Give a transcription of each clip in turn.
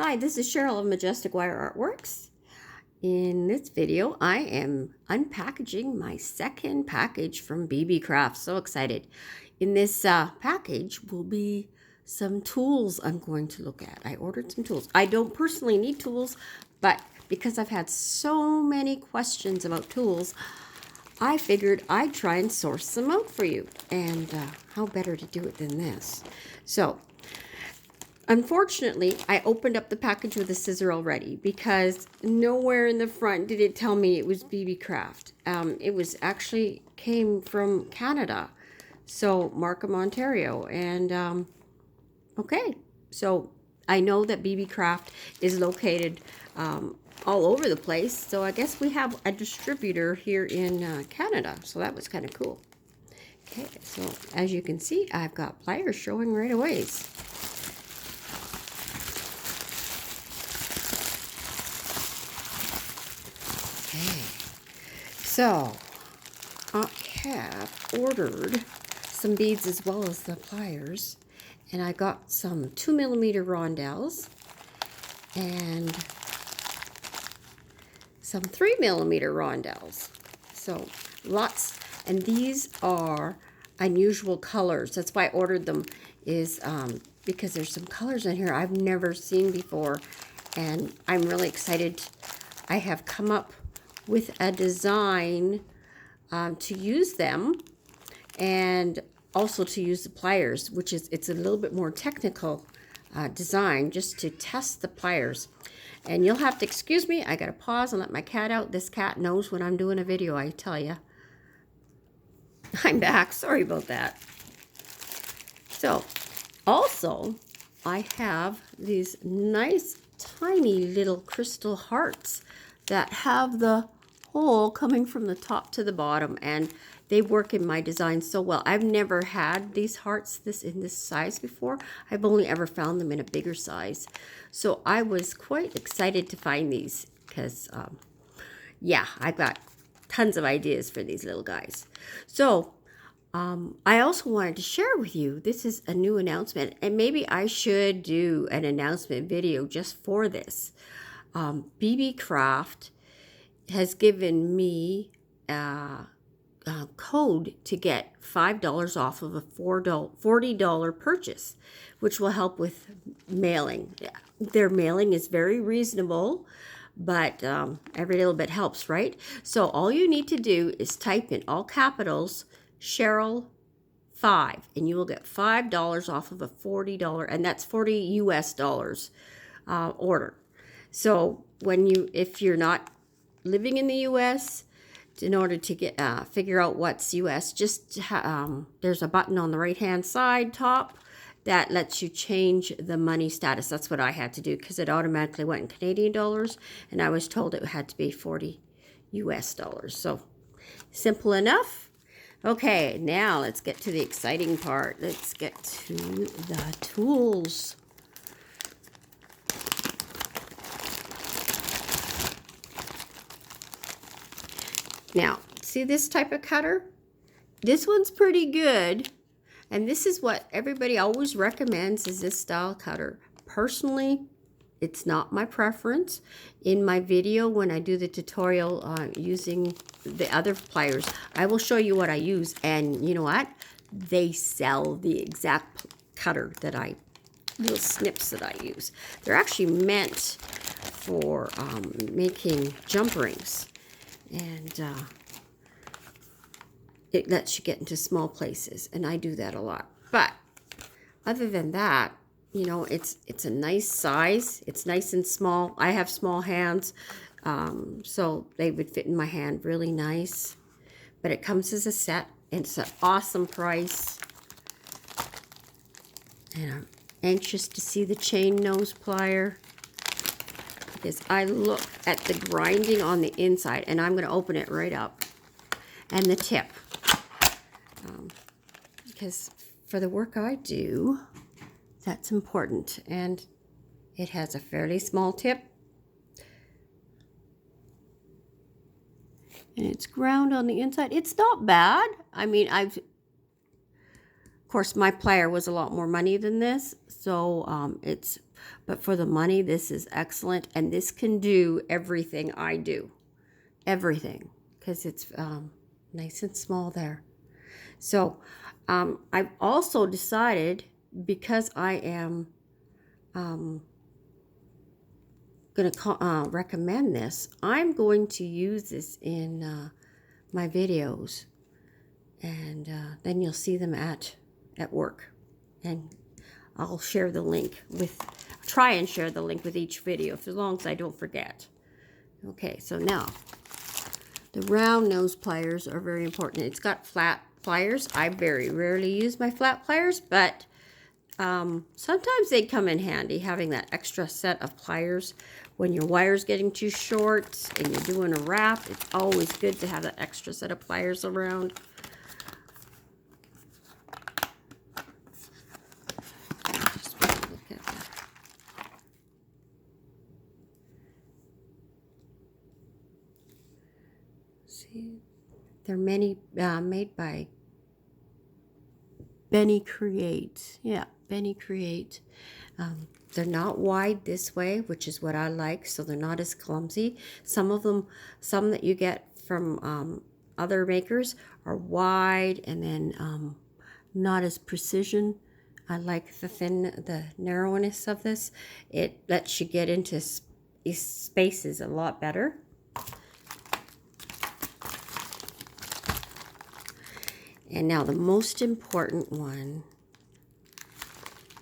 Hi, this is Cheryl of Majestic Wire Artworks. In this video, I am unpackaging my second package from Beebeecraft. So excited. In this package will be some tools I'm going to look at. I ordered some tools. I don't personally need tools, but because I've had so many questions about tools, I figured I'd try and source some out for you. And how better to do it than this? So, unfortunately, I opened up the package with a scissor already because nowhere in the front did it tell me it was Beebeecraft. It was actually came from Canada, so Markham, Ontario. And okay, so I know that Beebeecraft is located all over the place. So I guess we have a distributor here in Canada. So that was kind of cool. Okay, so as you can see, I've got pliers showing right away. So, I have ordered some beads as well as the pliers, and I got some 2mm rondelles and some 3mm rondelles. So, lots, and these are unusual colors. That's why I ordered them, is because there's some colors in here I've never seen before, and I'm really excited. I have come up with a design to use them, and also to use the pliers, which is, it's a little bit more technical design just to test the pliers. And you'll have to excuse me, I gotta pause and let my cat out. This cat knows when I'm doing a video, I tell you. I'm back, sorry about that. So, also, I have these nice tiny little crystal hearts that have the hole coming from the top to the bottom, and they work in my design so well. I've never had these hearts in this size before. I've only ever found them in a bigger size. So I was quite excited to find these because, yeah, I've got tons of ideas for these little guys. So I also wanted to share with you, this is a new announcement, and maybe I should do an announcement video just for this. Beebeecraft has given me a code to get $5 off of a $40 purchase, which will help with mailing. Their mailing is very reasonable, but every little bit helps, right? So all you need to do is type in all capitals Cheryl 5, and you will get $5 off of a $40, and that's 40 US dollars order. So if you're not living in the U.S., in order to get figure out what's U.S., just there's a button on the right-hand side top that lets you change the money status. That's what I had to do because it automatically went in Canadian dollars, and I was told it had to be 40 U.S. dollars. So simple enough. Okay, now let's get to the exciting part. Let's get to the tools. Now, see this type of cutter? This one's pretty good. And this is what everybody always recommends, is this style cutter. Personally, it's not my preference. In my video, when I do the tutorial using the other pliers, I will show you what I use. And you know what? They sell the exact cutter that little snips that I use. They're actually meant for making jump rings. And it lets you get into small places, and I do that a lot. But other than that, you know, it's a nice size. It's nice and small. I have small hands, so they would fit in my hand really nice. But it comes as a set, and it's an awesome price. And I'm anxious to see the chain nose plier, because I look at the grinding on the inside, and I'm going to open it right up, and the tip, because for the work I do, that's important. And it has a fairly small tip, and it's ground on the inside. It's not bad. I mean, Of course, my plier was a lot more money than this, so but for the money, this is excellent, and this can do everything I do. Everything, because it's nice and small there. So I've also decided, because I am going to recommend this, I'm going to use this in my videos, and then you'll see them at work, and I'll share the link try and share the link with each video, as long as I don't forget. Okay, so now the round nose pliers are very important. It's got flat pliers. I very rarely use my flat pliers, but sometimes they come in handy, having that extra set of pliers when your wire's getting too short and you're doing a wrap. It's always good to have that extra set of pliers around. Just want to look at that. See, they're made by Beebeecraft. Yeah, Beebeecraft. They're not wide this way, which is what I like, so they're not as clumsy. Some that you get from other makers are wide and then not as precision. I like the narrowness of this. It lets you get into spaces a lot better. And now the most important one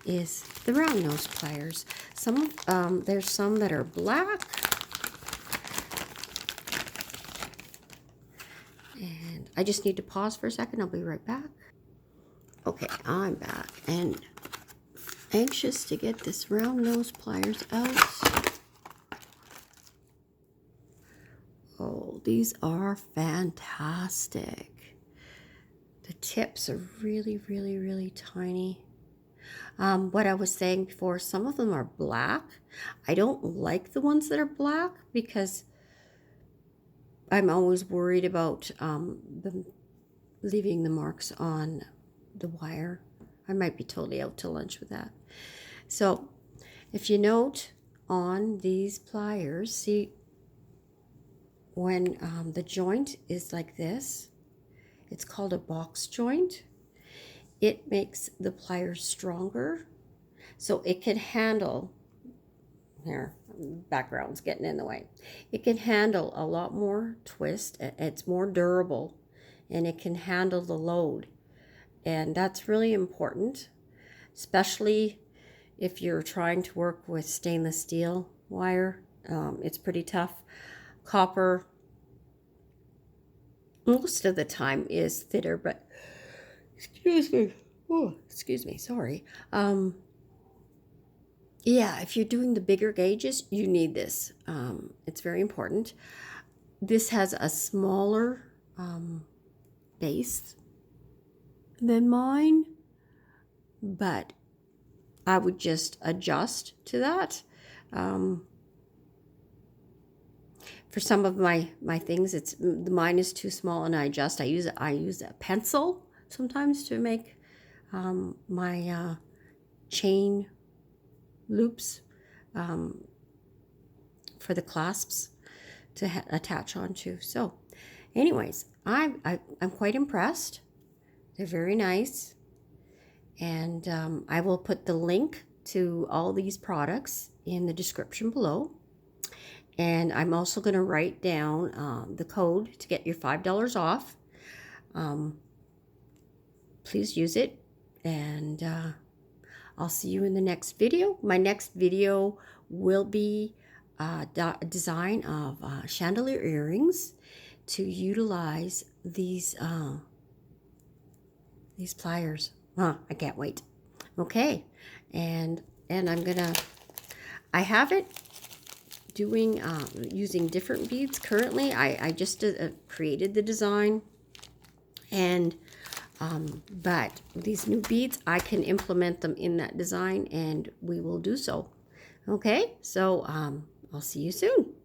is the round nose pliers. There's some that are black, and I just need to pause for a second. I'll be right back. Okay, I'm back and anxious to get this round nose pliers out. Oh, these are fantastic. The tips are really, really, really tiny. What I was saying before, some of them are black. I don't like the ones that are black because I'm always worried about them leaving the marks on the wire. I might be totally out to lunch with that. So if you note on these pliers, see when the joint is like this, it's called a box joint. It makes the pliers stronger, so it can handle, here, background's getting in the way. It can handle a lot more twist. It's more durable, and it can handle the load. And that's really important, especially if you're trying to work with stainless steel wire. It's pretty tough. Copper, most of the time, is thinner, but excuse me. Oh, excuse me. Sorry. Yeah, if you're doing the bigger gauges, you need this. It's very important. This has a smaller base than mine, but I would just adjust to that. For some of my things, mine is too small, and I adjust. I use a pencil sometimes to make my chain loops for the clasps to attach onto. So anyways, I'm quite impressed. They're very nice, and I will put the link to all these products in the description below. And I'm also going to write down the code to get your $5 off. Please use it, and I'll see you in the next video. My next video will be a design of chandelier earrings to utilize these pliers. I can't wait. Okay, and I have it doing using different beads currently. I just created the design, and but these new beads, I can implement them in that design, and we will do so. Okay, so I'll see you soon.